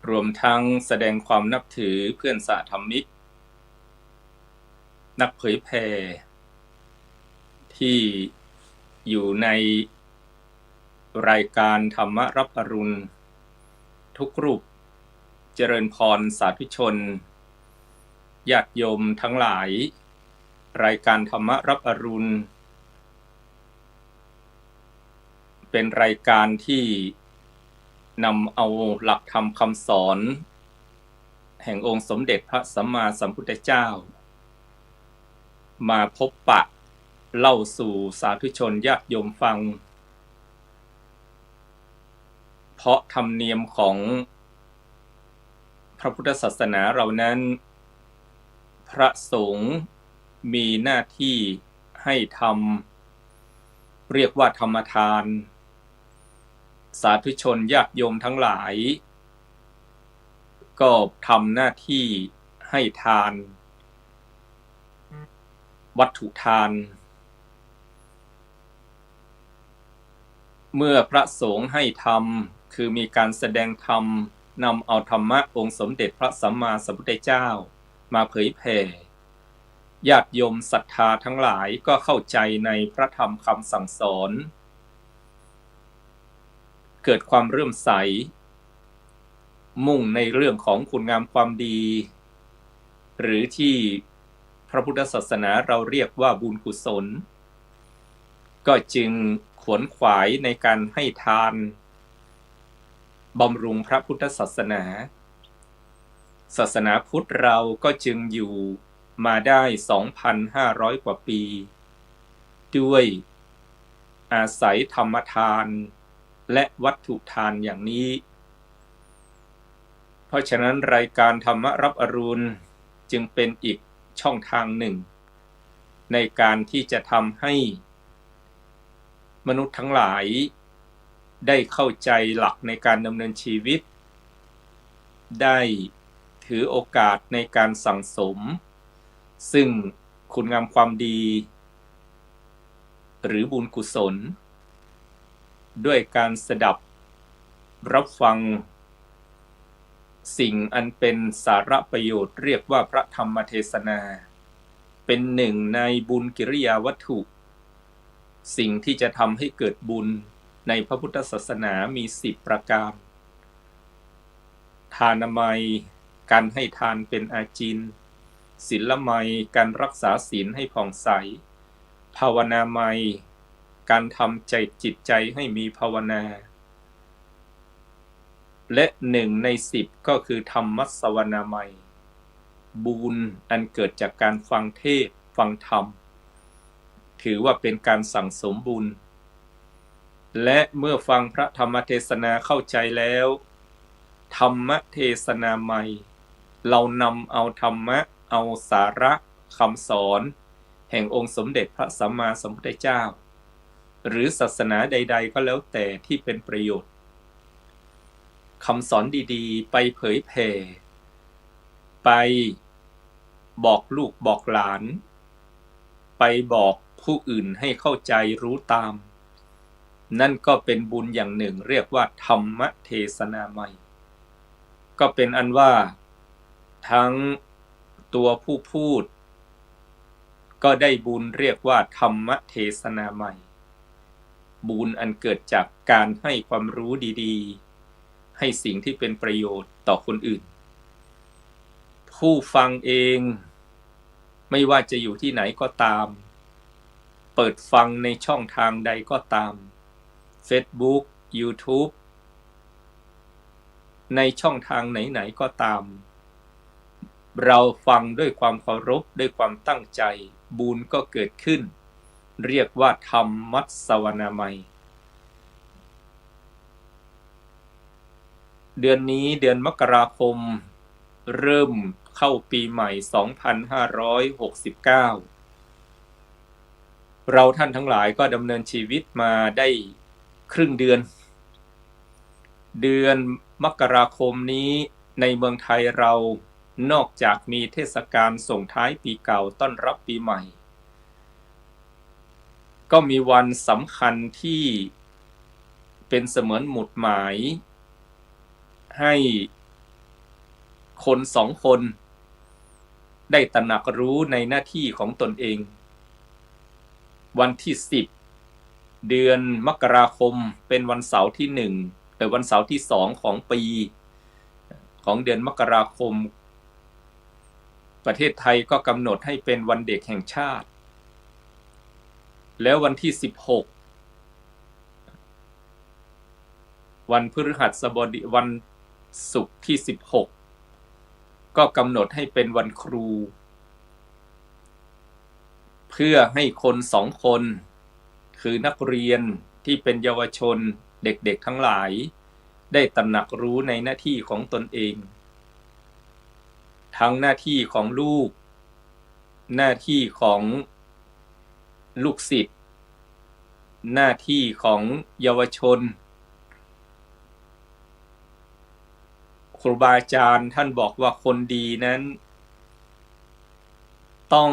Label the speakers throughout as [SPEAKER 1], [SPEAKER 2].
[SPEAKER 1] รวมทั้งแสดงความนับถือเพื่อนสหธรรมิกนักเผยแผ่ที่อยู่ในรายการธรรมรับอรุณทุกรูปเจริญพรสาธุชนญาติโยมทั้งหลายรายการธรรมรับอรุณเป็นรายการที่นำเอาหลักธรรมคำสอนแห่งองค์สมเด็จพระสัมมาสัมพุทธเจ้ามาพบปะเล่าสู่สาธุชนญาติโยมฟังเพราะธรรมเนียมของพระพุทธศาสนาเรานั้นพระสงฆ์มีหน้าที่ให้ทำเรียกว่าธรรมทานสาธุชนญาติโยมทั้งหลายก็ทำหน้าที่ให้ทานวัตถุทานเมื่อพระสงฆ์ให้ทำคือมีการแสดงธรรมนำเอาธรรมะองค์สมเด็จพระสัมมาสัมพุทธเจ้ามาเผยแผ่ญาติโยมศรัทธาทั้งหลายก็เข้าใจในพระธรรมคำสั่งสอนเกิดความเลื่อมใสมุ่งในเรื่องของคุณงามความดีหรือที่พระพุทธศาสนาเราเรียกว่าบุญกุศลก็จึงขวนขวายในการให้ทานบำรุงพระพุทธศาสนาศาสนาพุทธเราก็จึงอยู่มาได้ 2,500 กว่าปีด้วยอาศัยธรรมทานและวัตถุทานอย่างนี้เพราะฉะนั้นรายการธรรมรับอรุณจึงเป็นอีกช่องทางหนึ่งในการที่จะทำให้มนุษย์ทั้งหลายได้เข้าใจหลักในการดำเนินชีวิตได้ถือโอกาสในการสั่งสมซึ่งคุณงามความดีหรือบุญกุศลด้วยการสดับรับฟังสิ่งอันเป็นสาระประโยชน์เรียกว่าพระธรรมเทศนาเป็นหนึ่งในบุญกิริยาวัตถุสิ่งที่จะทำให้เกิดบุญในพระพุทธศาสนามี10ประการทานามัยการให้ทานเป็นอาจินศีลไมยการรักษาศีลให้ผ่องใสภาวนาไมยการทำใจจิตใจให้มีภาวนาและ1 ใน 10ก็คือธรรมสวนามัยบุญอันเกิดจากการฟังเทศน์ฟังธรรมถือว่าเป็นการสั่งสมบุญและเมื่อฟังพระธรรมเทศนาเข้าใจแล้วธรรมเทศนาใหม่เรานำเอาธรรมะเอาสาระคำสอนแห่งองค์สมเด็จพระสัมมาสัมพุทธเจ้าหรือศาสนาใดๆก็แล้วแต่ที่เป็นประโยชน์คำสอนดีๆไปเผยแผ่ไปบอกลูกบอกหลานไปบอกผู้อื่นให้เข้าใจรู้ตามนั่นก็เป็นบุญอย่างหนึ่งเรียกว่าธรรมเทศนาใหม่ก็เป็นอันว่าทั้งตัวผู้พูดก็ได้บุญเรียกว่าธรรมเทศนาใหม่บุญอันเกิดจากการให้ความรู้ดีๆให้สิ่งที่เป็นประโยชน์ต่อคนอื่นผู้ฟังเองไม่ว่าจะอยู่ที่ไหนก็ตามเปิดฟังในช่องทางใดก็ตาม Facebook YouTube ในช่องทางไหนๆก็ตามเราฟังด้วยความเคารพด้วยความตั้งใจบุญก็เกิดขึ้นเรียกว่าธรรมสวนามัยเดือนนี้เดือนมกราคมเริ่มเข้าปีใหม่ 2569 เราท่านทั้งหลายก็ดำเนินชีวิตมาได้ครึ่งเดือนมกราคมนี้ในเมืองไทยเรานอกจากมีเทศกาลส่งท้ายปีเก่าต้อนรับปีใหม่ก็มีวันสำคัญที่เป็นเสมือนหมุดหมายให้ คนสองคนได้ตระหนักรู้ในหน้าที่ของตนเองวันที่10เดือนมกราคมเป็นวันเสาร์ที่1วันเสาร์ที่2ของปีของเดือนมกราคมประเทศไทยก็กำหนดให้เป็นวันเด็กแห่งชาติแล้ววันที่16วันพฤหัสบดีวันศุกร์ที่16ก็กำหนดให้เป็นวันครูเพื่อให้คนสองคนคือนักเรียนที่เป็นเยาวชนเด็กๆทั้งหลายได้ตระหนักรู้ในหน้าที่ของตนเองทั้งหน้าที่ของลูกหน้าที่ของลูกศิษย์หน้าที่ของเยาวชนครูบาอาจารย์ท่านบอกว่าคนดีนั้นต้อง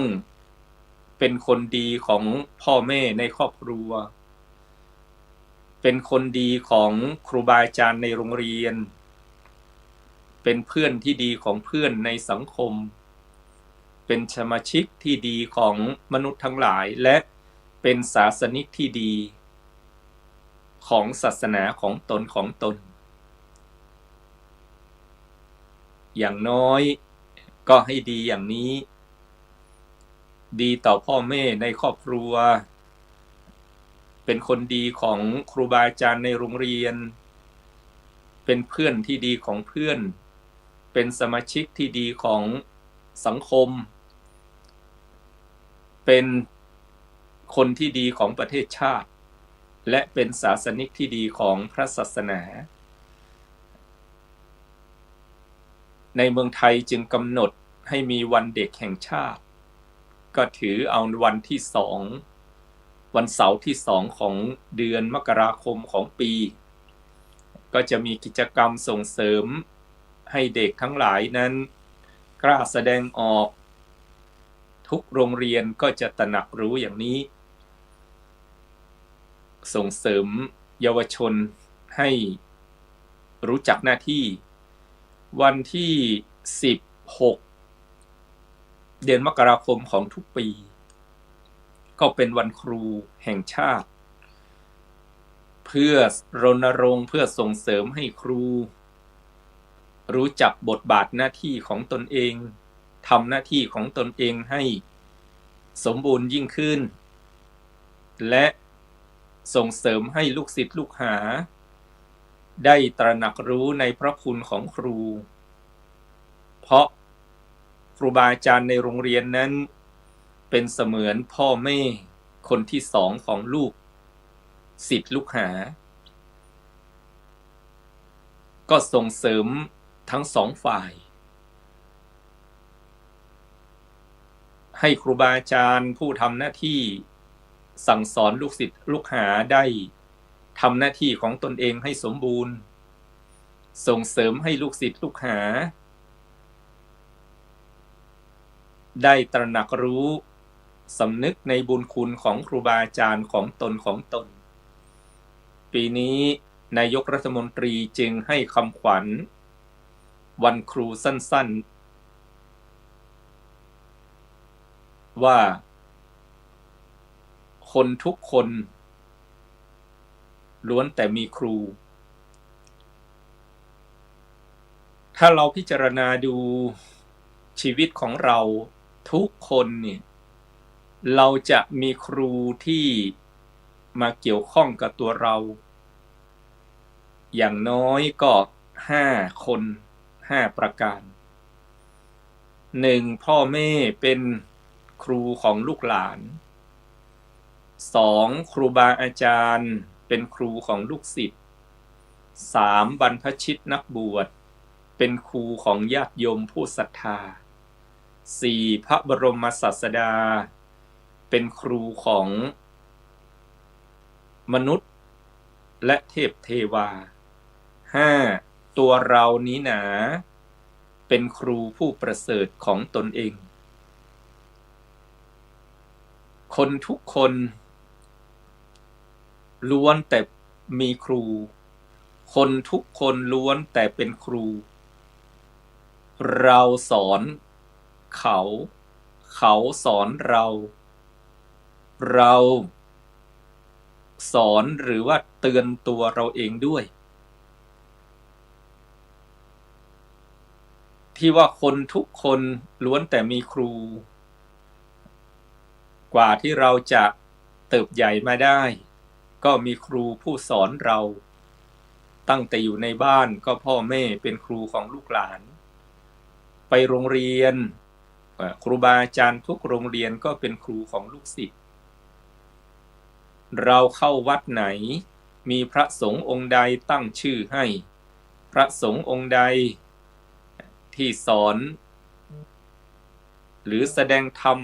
[SPEAKER 1] เป็นคนดีของพ่อแม่ในครอบครัวเป็นคนดีของครูบาอาจารย์ในโรงเรียนเป็นเพื่อนที่ดีของเพื่อนในสังคมเป็นสมาชิกที่ดีของมนุษย์ทั้งหลายและเป็นศาสนิกที่ดีของศาสนาของตนอย่างน้อยก็ให้ดีอย่างนี้ดีต่อพ่อแม่ในครอบครัวเป็นคนดีของครูบาอาจารย์ในโรงเรียนเป็นเพื่อนที่ดีของเพื่อนเป็นสมาชิกที่ดีของสังคมเป็นคนที่ดีของประเทศชาติและเป็นศาสนิกที่ดีของพระศาสนาในเมืองไทยจึงกำหนดให้มีวันเด็กแห่งชาติก็ถือเอาวันที่2วันเสาร์ที่2ของเดือนมกราคมของปีก็จะมีกิจกรรมส่งเสริมให้เด็กทั้งหลายนั้นกล้าแสดงออกทุกโรงเรียนก็จะตระหนักรู้อย่างนี้ส่งเสริมเยาวชนให้รู้จักหน้าที่วันที่16เดือนมกราคมของทุกปีก็เป็นวันครูแห่งชาติเพื่อรณรงค์เพื่อส่งเสริมให้ครูรู้จักบทบาทหน้าที่ของตนเองทำหน้าที่ของตนเองให้สมบูรณ์ยิ่งขึ้นและส่งเสริมให้ลูกศิษย์ลูกหาได้ตระหนักรู้ในพระคุณของครูเพราะครูบาอาจารย์ในโรงเรียนนั้นเป็นเสมือนพ่อแม่คนที่2ของลูกศิษย์ลูกหาก็ส่งเสริมทั้ง2ฝ่ายให้ครูบาอาจารย์ผู้ทำหน้าที่สั่งสอนลูกศิษย์ลูกหาได้ทำหน้าที่ของตนเองให้สมบูรณ์ส่งเสริมให้ลูกศิษย์ลูกหาได้ตระหนักรู้สำนึกในบุญคุณของครูบาอาจารย์ของตนปีนี้นายกรัฐมนตรีจึงให้คำขวัญวันครูสั้นๆว่าคนทุกคนล้วนแต่มีครูถ้าเราพิจารณาดูชีวิตของเราทุกคนเนี่ยเราจะมีครูที่มาเกี่ยวข้องกับตัวเราอย่างน้อยก็5 คน5 ประการ 1. พ่อแม่เป็นครูของลูกหลาน 2. ครูบาอาจารย์เป็นครูของลูกศิษย์ 3. บรรพชิตนักบวชเป็นครูของญาติโยมผู้ศรัทธา 4. พระบรมศาสดาเป็นครูของมนุษย์และเทพเทวา 5. ตัวเรานี้หนาเป็นครูผู้ประเสริฐของตนเองคนทุกคนล้วนแต่มีครูคนทุกคนล้วนแต่เป็นครู เราสอนเขาเขาสอนเราเราสอนหรือว่าเตือนตัวเราเองด้วยที่ว่าคนทุกคนล้วนแต่มีครูกว่าที่เราจะเติบใหญ่มาได้ก็มีครูผู้สอนเราตั้งแต่อยู่ในบ้านก็พ่อแม่เป็นครูของลูกหลานไปโรงเรียนครูบาอาจารย์ทุกโรงเรียนก็เป็นครูของลูกศิษย์เราเข้าวัดไหนมีพระสงฆ์องค์ใดตั้งชื่อให้พระสงฆ์องค์ใดที่สอนหรือแสดงธรร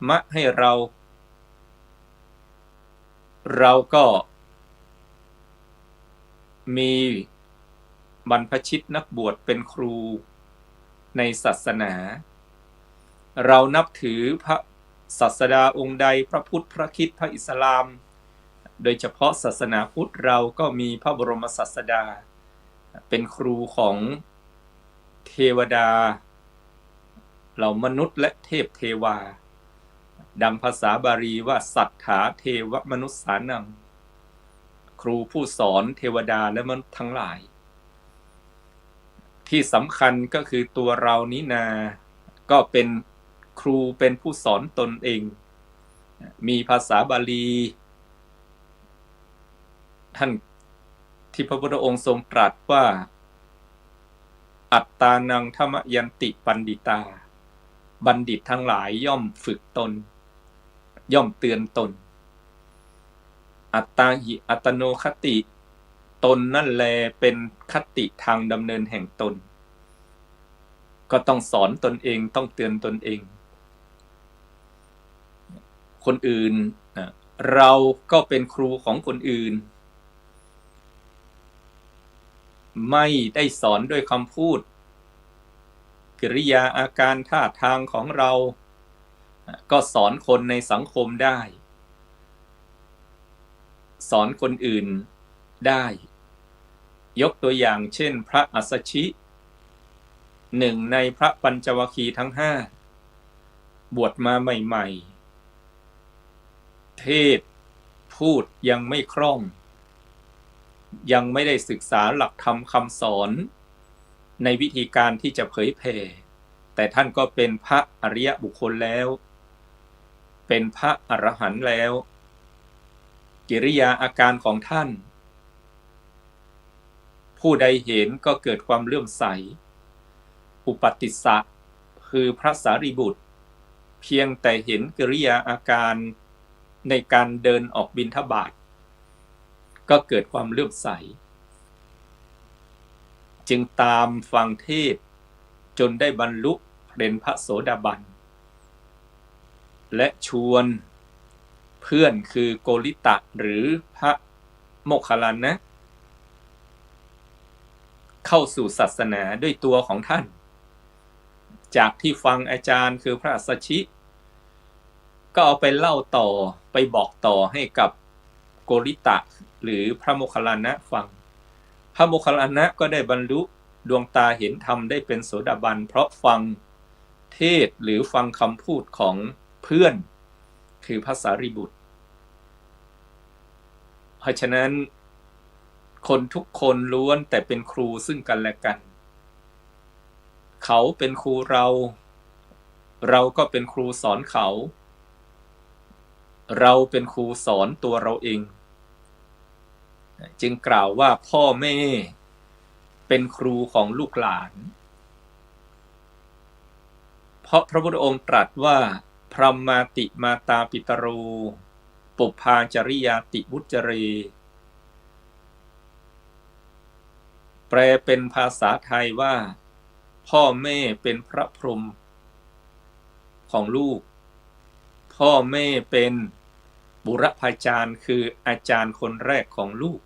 [SPEAKER 1] มะให้เราก็มีบรรพชิตนักบวชเป็นครูในศาสนาเรานับถือพระศาสดาองค์ใดพระพุทธพระคริสต์พระอิสลามโดยเฉพาะศาสนาพุทธเราก็มีพระบรมศาสดาเป็นครูของเทวดาเหล่ามนุษย์และเทพเทวาดังภาษาบาลีว่าสัทธาเทวมนุษสานังครูผู้สอนเทวดาและมนุษย์ทั้งหลายที่สำคัญก็คือตัวเรานี้นาก็เป็นครูเป็นผู้สอนตนเองมีภาษาบาลีท่านที่พระพุทธองค์ทรงตรัสว่าอัตตานังธรรมยันติปันดิตาบัณฑิตทั้งหลายย่อมฝึกตนย่อมเตือนตนอัตตาหิอัตโนคติตนนั่นแลเป็นคติทางดำเนินแห่งตนก็ต้องสอนตนเองต้องเตือนตนเองคนอื่นเราก็เป็นครูของคนอื่นไม่ได้สอนด้วยคำพูดกิริยาอาการท่าทางของเราก็สอนคนในสังคมได้สอนคนอื่นได้ยกตัวอย่างเช่นพระอัสสชิหนึ่งในพระปัญจวัคคีย์ทั้งห้าบวชมาใหม่ๆเทศพูดยังไม่คล่องยังไม่ได้ศึกษาหลักธรรมคำสอนในวิธีการที่จะเผยแผ่แต่ท่านก็เป็นพระอริยบุคคลแล้วเป็นพระอรหันต์แล้วกิริยาอาการของท่านผู้ใดเห็นก็เกิดความเลื่อมใสอุปติสสะคือพระสารีบุตรเพียงแต่เห็นกิริยาอาการในการเดินออกบิณฑบาตก็เกิดความเลื่อมใสจึงตามฟังเทศจนได้บรรลุเป็นพระโสดาบันและชวนเพื่อนคือโกริตะหรือพระโมคคัลลานะเข้าสู่ศาสนาด้วยตัวของท่านจากที่ฟังอาจารย์คือพระอัสสชิก็เอาไปเล่าต่อไปบอกต่อให้กับโกริตะหรือพระโมคคัลลานะฟังพระโมคคัลลานะก็ได้บรรลุดวงตาเห็นธรรมได้เป็นโสดาบันเพราะฟังเทศหรือฟังคำพูดของเพื่อนคือพระสารีบุตรเพราะฉะนั้นคนทุกคนล้วนแต่เป็นครูซึ่งกันและกันเขาเป็นครูเราก็เป็นครูสอนเขาเราเป็นครูสอนตัวเราเองจึงกล่าวว่าพ่อแม่เป็นครูของลูกหลานเพราะพระพุทธองค์ตรัสว่าพรหมาติมาตาปิตโรปุพพาจริยาติวุจเรแปลเป็นภาษาไทยว่าพ่อแม่เป็นพระพรหมของลูกพ่อแม่เป็นบุรพาจารย์คืออาจารย์คนแรกของลูก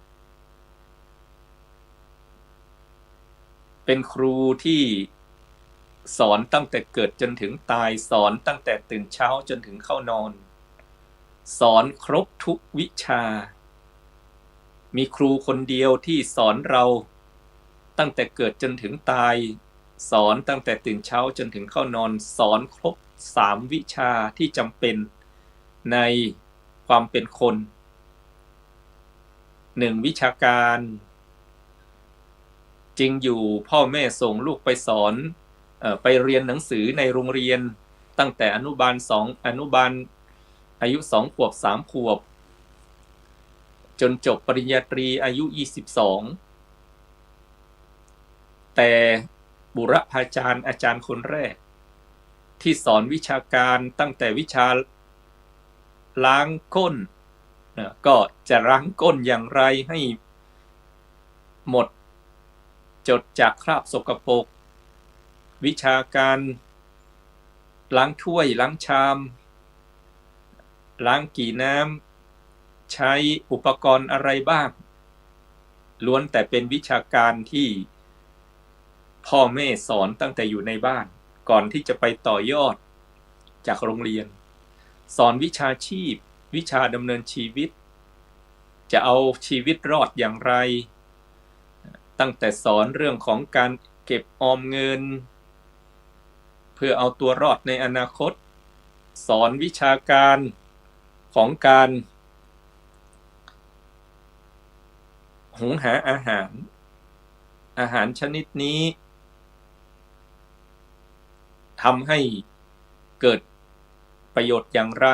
[SPEAKER 1] เป็นครูที่สอนตั้งแต่เกิดจนถึงตายสอนตั้งแต่ตื่นเช้าจนถึงเข้านอนสอนครบทุกวิชามีครูคนเดียวที่สอนเราตั้งแต่เกิดจนถึงตาย สอนตั้งแต่ตื่นเช้าจนถึงเข้านอนสอนครบ3วิชาที่จำเป็นในความเป็นคน1วิชาการจริงอยู่พ่อแม่ส่งลูกไปสอนไปเรียนหนังสือในโรงเรียนตั้งแต่อนุบาล2อนุบาลอายุ2 ขวบ3 ขวบจนจบปริญญาตรีอายุ22แต่บุรพาจารย์อาจารย์คนแรกที่สอนวิชาการตั้งแต่วิชาล้างก้นก็จะล้างก้นอย่างไรให้หมดจดจากคราบสกปรกวิชาการล้างถ้วยล้างชามล้างกี่น้ำใช้อุปกรณ์อะไรบ้างล้วนแต่เป็นวิชาการที่พ่อแม่สอนตั้งแต่อยู่ในบ้านก่อนที่จะไปต่อยอดจากโรงเรียนสอนวิชาชีพวิชาดำเนินชีวิตจะเอาชีวิตรอดอย่างไรตั้งแต่สอนเรื่องของการเก็บออมเงินเพื่อเอาตัวรอดในอนาคตสอนวิชาการของการหุงหาอาหารชนิดนี้ทำให้เกิดประโยชน์อย่างไร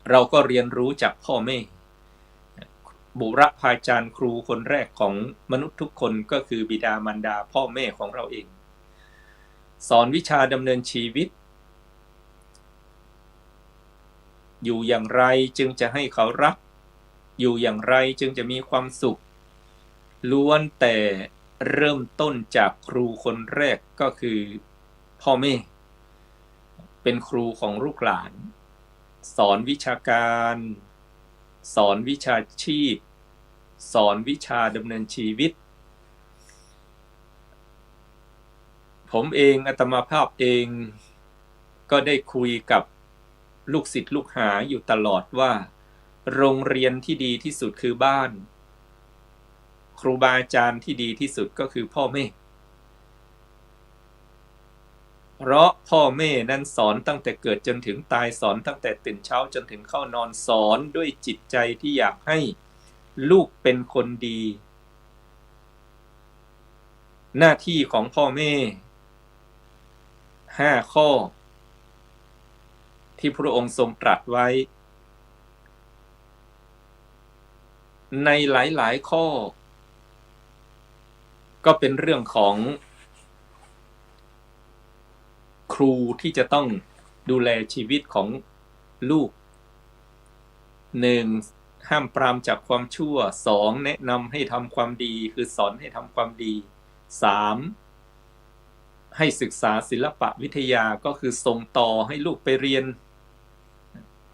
[SPEAKER 1] เราก็เรียนรู้จากพ่อแม่บุรพาจารย์ครูคนแรกของมนุษย์ทุกคนก็คือบิดามารดาพ่อแม่ของเราเองสอนวิชาดำเนินชีวิตอยู่อย่างไรจึงจะให้เขารักอยู่อย่างไรจึงจะมีความสุขล้วนแต่เริ่มต้นจากครูคนแรกก็คือพ่อแม่เป็นครูของลูกหลานสอนวิชาการสอนวิชาชีพสอนวิชาดำเนินชีวิตผมเองอาตมาภาพเองก็ได้คุยกับลูกศิษย์ลูกหาอยู่ตลอดว่าโรงเรียนที่ดีที่สุดคือบ้านครูบาอาจารย์ที่ดีที่สุดก็คือพ่อแม่เพราะพ่อแม่นั้นสอนตั้งแต่เกิดจนถึงตายสอนตั้งแต่ตื่นเช้าจนถึงเข้านอนสอนด้วยจิตใจที่อยากให้ลูกเป็นคนดีหน้าที่ของพ่อแม่5 ข้อที่พระองค์ทรงตรัสไว้ในหลายๆข้อก็เป็นเรื่องของครูที่จะต้องดูแลชีวิตของลูก 1. ห้ามปรามจากความชั่ว 2. แนะนำให้ทำความดีคือสอนให้ทำความดี 3. ให้ศึกษาศิลปะวิทยาก็คือส่งต่อให้ลูกไปเรียน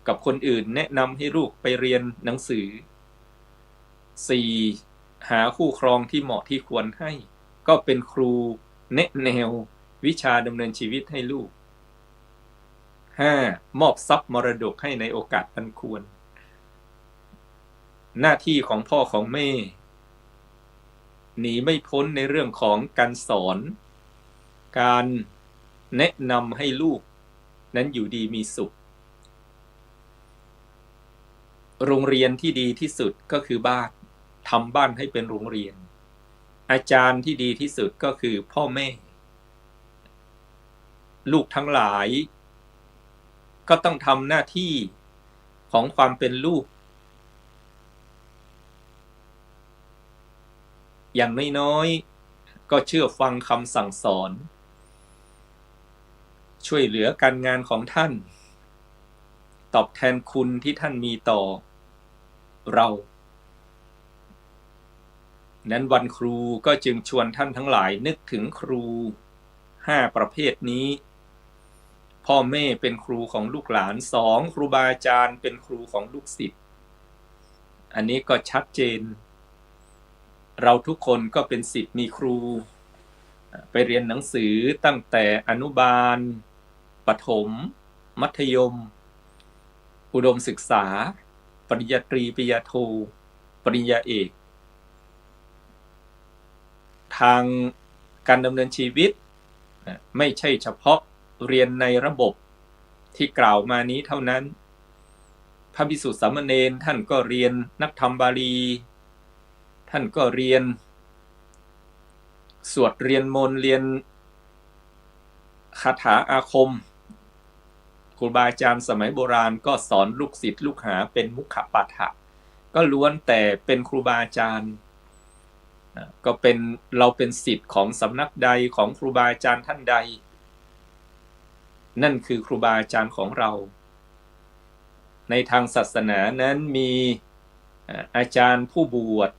[SPEAKER 1] กับคนอื่นแนะนำให้ลูกไปเรียนหนังสือ 4. หาคู่ครองที่เหมาะที่ควรให้ก็เป็นครูแนะแนววิชาดำเนินชีวิตให้ลูก 5. มอบทรัพย์มรดกให้ในโอกาสอันควรหน้าที่ของพ่อของแม่หนีไม่พ้นในเรื่องของการสอนการแนะนำให้ลูกนั้นอยู่ดีมีสุขโรงเรียนที่ดีที่สุดก็คือบ้านทำบ้านให้เป็นโรงเรียนอาจารย์ที่ดีที่สุดก็คือพ่อแม่ลูกทั้งหลายก็ต้องทำหน้าที่ของความเป็นลูกอย่างน้อยๆก็เชื่อฟังคำสั่งสอนช่วยเหลือการงานของท่านตอบแทนคุณที่ท่านมีต่อเรานั้นวันครูก็จึงชวนท่านทั้งหลายนึกถึงครู5 ประเภทนี้พ่อแม่เป็นครูของลูกหลาน 2. ครูบาอาจารย์เป็นครูของลูกศิษย์อันนี้ก็ชัดเจนเราทุกคนก็เป็นศิษย์มีครูไปเรียนหนังสือตั้งแต่อนุบาลประถมมัธยมอุดมศึกษาปริญญาตรีปริญญาโทปริญญาเอกทาง การดำเนินชีวิตไม่ใช่เฉพาะเรียนในระบบที่กล่าวมานี้เท่านั้นพระภิกษุสามเณรท่านก็เรียนนักธรรมบาลีท่านก็เรียนสวดเรียนมนต์เรียนคาถาอาคมครูบาอาจารย์สมัยโบราณก็สอนลูกศิษย์ลูกหาเป็นมุขปาฐะก็ล้วนแต่เป็นครูบาอาจารย์ก็เป็นเราเป็นศิษย์ของสำนักใดของครูบาอาจารย์ท่านใดนั่นคือครูบาอาจารย์ของเราในทางศาสนานั้นมีอาจารย์ผู้บวช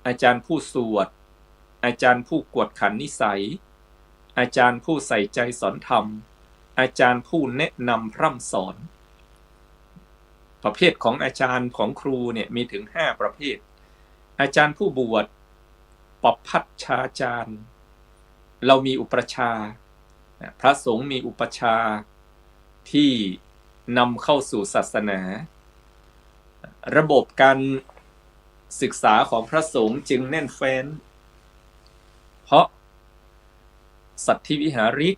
[SPEAKER 1] อาจารย์ผู้สวดอาจารย์ผู้กวดขันนิสัยอาจารย์ผู้ใส่ใจสอนธรรมอาจารย์ผู้แนะนำพร่ำสอนประเภทของอาจารย์ของครูเนี่ยมีถึง5ประเภทอาจารย์ผู้บวชปปัจฉาจารย์เรามีอุปชฌาย์พระสงฆ์มีอุปชฌาย์ที่นำเข้าสู่ศาสนาระบบการศึกษาของพระสงฆ์จึงแน่นแฟ้นเพราะสัตถิวิหาริก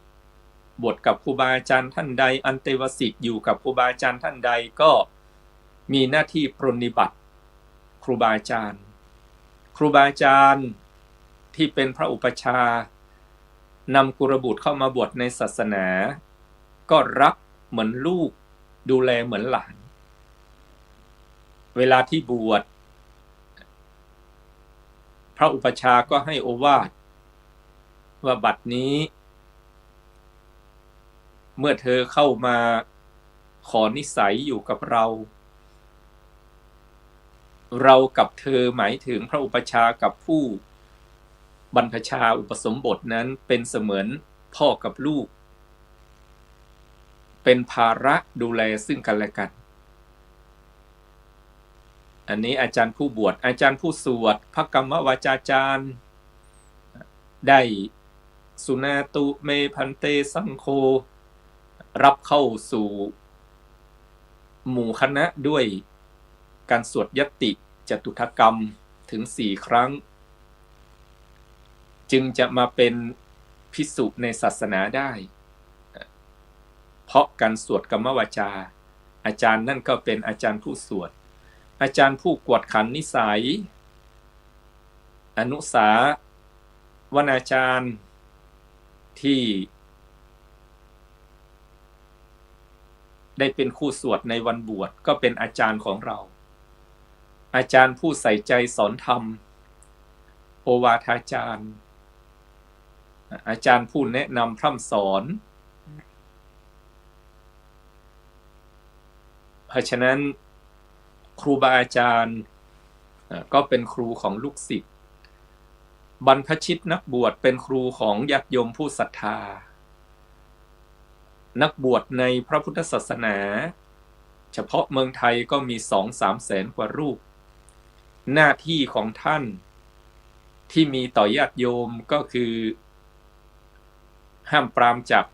[SPEAKER 1] บวชกับครูบาอาจารย์ท่านใดอันเตวสิกอยู่กับครูบาอาจารย์ท่านใดก็มีหน้าที่ปรนนิบัติครูบาอาจารย์ครูบาอาจารย์ที่เป็นพระอุปชฌาย์นำกุลบุตรเข้ามาบวชในศาสนาก็รักเหมือนลูกดูแลเหมือนหลานเวลาที่บวชพระอุปชฌาย์ก็ให้โอวาทว่าบัดนี้เมื่อเธอเข้ามาขอนิสัยอยู่กับเรากับเธอหมายถึงพระอุปชฌาย์กับผู้บรรพชาอุปสมบทนั้นเป็นเสมือนพ่อกับลูกเป็นภาระดูแลซึ่งกันและกันอันนี้อาจารย์ผู้บวชอาจารย์ผู้สวดพระกรรมวาจาจารย์ได้สุนาตุเมพันเตสังโฆรับเข้าสู่หมู่คณะด้วยการสวดยัตติจตุถกรรมถึง4 ครั้งจึงจะมาเป็นภิกษุในศาสนาได้เพราะการสวดกรรมวาจาอาจารย์นั่นก็เป็นอาจารย์ผู้สวดอาจารย์ผู้กวดขันนิสัยอนุสาวนาจารย์ที่ได้เป็นคู่สวดในวันบวชก็เป็นอาจารย์ของเราอาจารย์ผู้ใส่ใจสอนธรรมโอวาทาจารย์อาจารย์ผู้แนะนำพร่ำสอนเพราะฉะนั้นครูบาอาจารย์ก็เป็นครูของลูกศิษย์บรรพชิตนักบวชเป็นครูของญาติโยมผู้ศรัทธานักบวชในพระพุทธศาสนาเฉพาะเมืองไทยก็มี 2-3 แสนกว่ารูปหน้าที่ของท่านที่มีต่อญาติโยมก็คือห้ามปรามจาก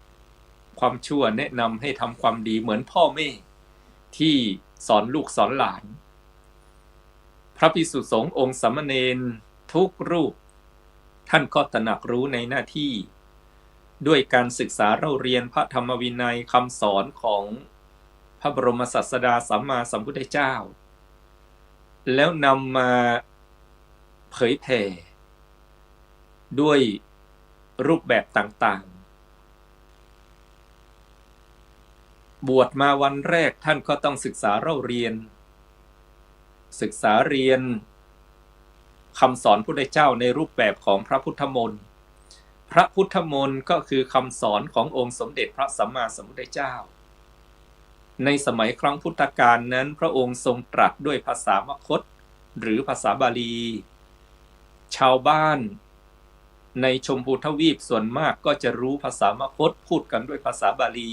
[SPEAKER 1] ความชั่วแนะนำให้ทำความดีเหมือนพ่อแม่ที่สอนลูกสอนหลานพระภิกษุสงฆ์องค์สามเณรทุกรูปท่านก็ตระหนักรู้ในหน้าที่ด้วยการศึกษาเล่าเรียนพระธรรมวินัยคำสอนของพระบรมศาสดาสัมมาสัมพุทธเจ้าแล้วนำมาเผยแผ่ด้วยรูปแบบต่างๆบวชมาวันแรกท่านก็ต้องศึกษาเล่าเรียนคำสอนพุทธเจ้าในรูปแบบของพระพุทธมนต์พระพุทธมนต์ก็คือคำสอนขององค์สมเด็จพระสัมมาสัมพุทธเจ้าในสมัยครั้งพุทธกาลนั้นพระองค์ทรงตรัสด้วยภาษามคธหรือภาษาบาลีชาวบ้านในชมพูทวีปส่วนมากก็จะรู้ภาษามคธพูดกันด้วยภาษาบาลี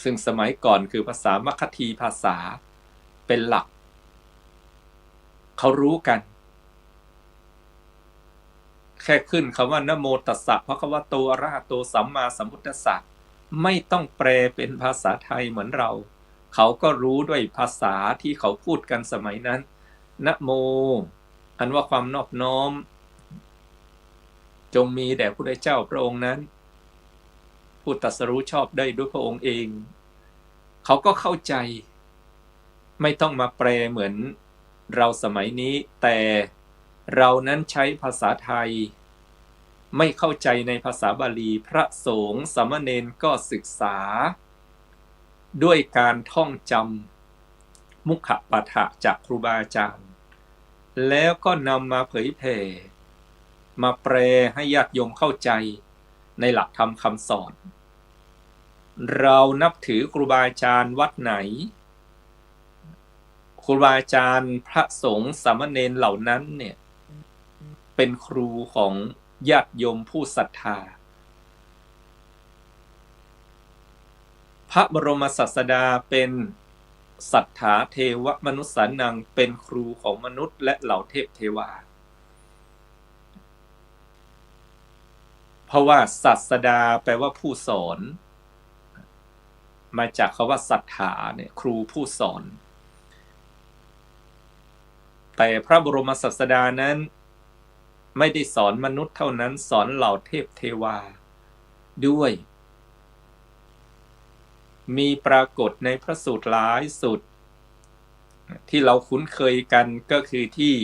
[SPEAKER 1] ซึ่งสมัยก่อนคือภาษามคธีภาษาเป็นหลักเขารู้กันแค่ขึ้นคำว่านะโมตัสสะภะคะวะโตอะระหะโตสัมมาสัมพุทธัสสะไม่ต้องแปลเป็นภาษาไทยเหมือนเราเขาก็รู้ด้วยภาษาที่เขาพูดกันสมัยนั้นนะโมอันว่าความนอบน้อม จงมีแด่พระพุทธเจ้าพระองค์นั้นผู้ตรัสรู้ชอบได้ด้วยพระองค์เองเขาก็เข้าใจไม่ต้องมาแปลเหมือนเราสมัยนี้แต่เรานั้นใช้ภาษาไทยไม่เข้าใจในภาษาบาลีพระสงฆ์สามเณรก็ศึกษาด้วยการท่องจำมุขปาฐะจากครูบาอาจารย์แล้วก็นำมาเผยแผ่มาแปลให้ญาติโยมเข้าใจในหลักธรรมคำสอนเรานับถือครูบาอาจารย์วัดไหนครูบาอาจารย์พระสงฆ์สามเณรเหล่านั้นเนี่ยเป็นครูของญาติโยมผู้ศรัทธาพระบรมศาสดาเป็นสัทธาเทวมนุษย์สานังเป็นครูของมนุษย์และเหล่าเทพเทวาเพราะว่าศาสดาแปลว่าผู้สอนมาจากคำว่าสัทธาเนี่ยครูผู้สอนแต่พระบรมศาสดานั้นไม่ได้สอนมนุษย์เท่านั้นสอนเหล่าเทพเทวาด้วยมีปรากฏในพระสูตรหลายสูตรที่เราคุ้นเคยกันก็คือที่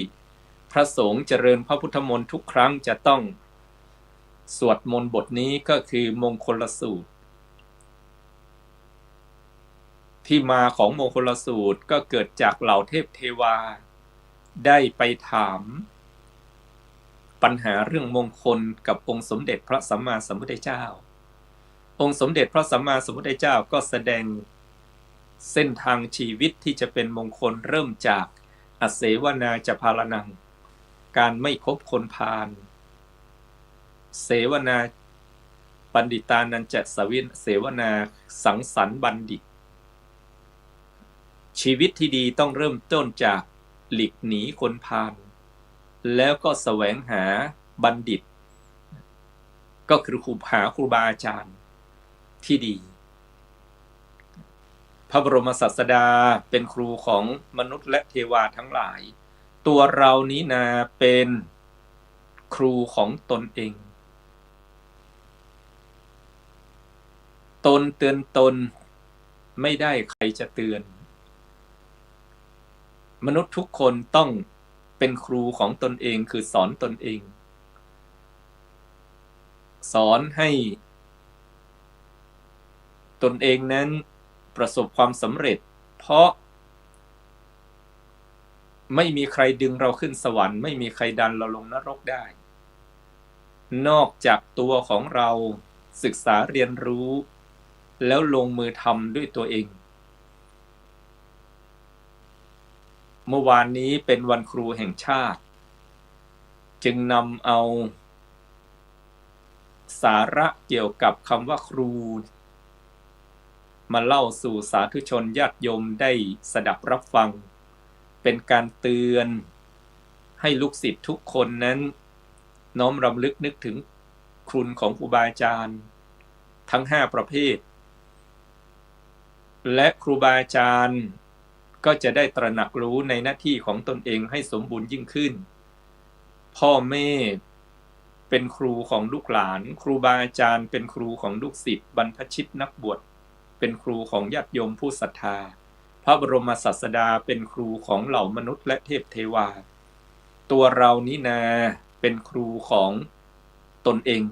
[SPEAKER 1] พระสงฆ์เจริญพระพุทธมนต์ทุกครั้งจะต้องสวดมนต์บทนี้ก็คือมงคลสูตรที่มาของมงคลสูตรก็เกิดจากเหล่าเทพเทวาได้ไปถามปัญหาเรื่องมงคลกับองค์สมเด็จพระสัมมาสัมพุทธเจ้าองค์สมเด็จพระสัมมาสัมพุทธเจ้าก็แสดงเส้นทางชีวิตที่จะเป็นมงคลเริ่มจากอเสวนาจะพาลนังการไม่คบคนพาลเสวนาบัณฑิตานันจะสวินเสวนาสังสรรค์บัณฑิตชีวิตที่ดีต้องเริ่มต้นจากหลีกหนีคนพาลแล้วก็แสวงหาบัณฑิตก็คือหาครูบาอาจารย์ที่ดีพระบรมศาสดาเป็นครูของมนุษย์และเทวาทั้งหลายตัวเรานี้นาเป็นครูของตนเองตนเตือนตนไม่ได้ใครจะเตือนมนุษย์ทุกคนต้องเป็นครูของตนเองคือสอนตนเองสอนให้ตนเองนั้นประสบความสำเร็จเพราะไม่มีใครดึงเราขึ้นสวรรค์ไม่มีใครดันเราลงนรกได้นอกจากตัวของเราศึกษาเรียนรู้แล้วลงมือทำด้วยตัวเองเมื่อวานนี้เป็นวันครูแห่งชาติจึงนำเอาสาระเกี่ยวกับคำว่าครูมาเล่าสู่สาธุชนญาติโยมได้สดับรับฟังเป็นการเตือนให้ลูกศิษย์ทุกคนนั้นน้อมรำลึกนึกถึงคุณของครูบาอาจารย์ทั้ง5ประเภทและครูบาอาจารย์ก็จะได้ตระหนักรู้ในหน้าที่ของตนเองให้สมบูรณ์ยิ่งขึ้นพ่อแม่เป็นครูของลูกหลานครูบาอาจารย์เป็นครูของลูกศิษย์บรรพชิตนักบวชเป็นครูของญาติโยมผู้ศรัทธาพระบรมศาสดาเป็นครูของเหล่ามนุษย์และเทพเทวาตัวเรานี้นาเป็นครูของตนเอง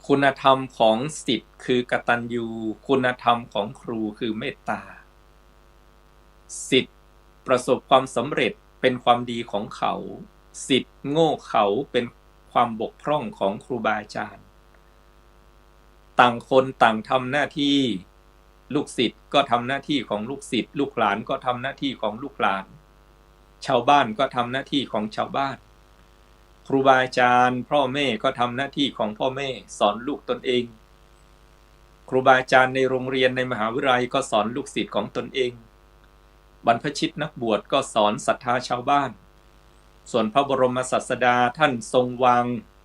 [SPEAKER 1] คุณธรรมของศิษย์คือกตัญญูคุณธรรมของครูคือเมตตาศิษย์ประสบความสำเร็จเป็นความดีของเขาศิษย์โง่เขาเป็นความบกพร่องของครูบาอาจารย์ต่างคนต่างทำหน้าที่ลูกศิษย์ก็ทำหน้าที่ของลูกศิษย์ลูกหลานก็ทำหน้าที่ของลูกหลานชาวบ้านก็ทำหน้าที่ของชาวบ้านครูบาอาจารย์พ่อแม่ก็ทำหน้าที่ของพ่อแม่สอนลูกตนเองครูบาอาจารย์ในโรงเรียนในมหาวิทยาลัยก็สอนลูกศิษย์ของตนเองบรรพชิตนักบวชก็สอนศรัทธาชาวบ้านส่วนพระบรมศาสดาท่านทรงวาง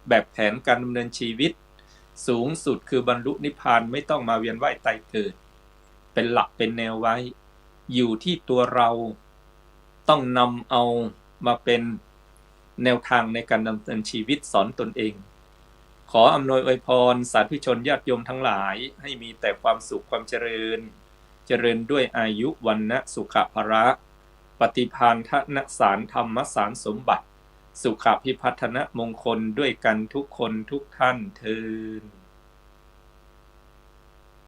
[SPEAKER 1] แบบแผนการดำเนินชีวิตสูงสุดคือบรรลุนิพพานไม่ต้องมาเวียนว่ายตายเกิดเป็นหลักเป็นแนวไว้อยู่ที่ตัวเราต้องนำเอามาเป็น แนวทางในการดำเนินชีวิตสอนตนเองขออำนวยอวยพรสาธุชนญาติโยมทั้งหลายให้มีแต่ความสุขความเจริญด้วยอายุวรรณะสุขภระปฏิภาณทนสารธรรมสารสมบัติสุขพิพัฒนมงคลด้วยกันทุกคนทุกท่านเทอญ